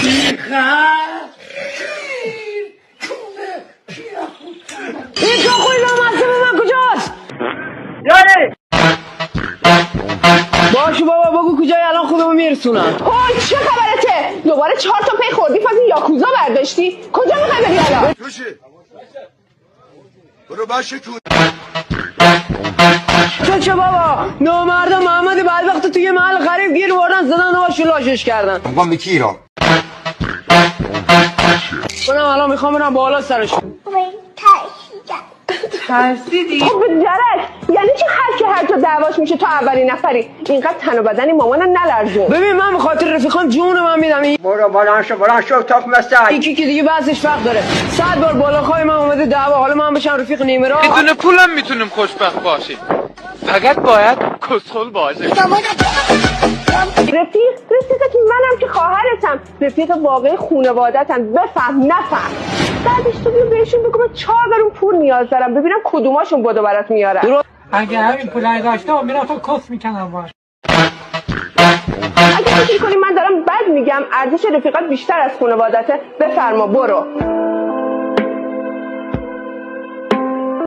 این چاقوی لامصب من کجاست؟ یعنی باشو بابا بگو کجای الان خودمو میرسونم. های چه خبرته؟ دوباره 4 تا پی خوردی فاز یاکوزا برداشتی؟ کجا میخوای بری الان؟ توشه برو باشه تو چه بابا نامردا محمد بدبخت توی محل غریب گیر بردن زدن آشو لاشش کردن. عنوان به کی را کنم الان میخوام برم بالا سرشون. ترسیدی؟ خب به درک یعنی چی هر جا دعواش میشه تو اولین نفری؟ اینقدر تن و بدنی مامانم نلرزون. ببین من بخاطر رفیقان جون من میدم. برو بلند شو تاک مسای یکی که دیگه بحثش وقت داره. 100 بار بالاخای من اومده دعوا، حالا من بشم رفیق نیمه راه. بدون پولم میتونیم خوشبخت باشیم، فقط باید کسخل باشه. رفیقت منم که خواهرتم، رفیق واقعی خانواده‌تن. بفهم نفهم. بعدش تو بیا بهشون بگو من 4 بار پول نیاز دارم، ببینم کدوماشون بدو برات میارن. اگه همین پول داشته میرفتم کس میکنم باش. اگه فکر کنی من دارم بد میگم، ارزش رفیقات بیشتر از خانوادته، بفرما برو.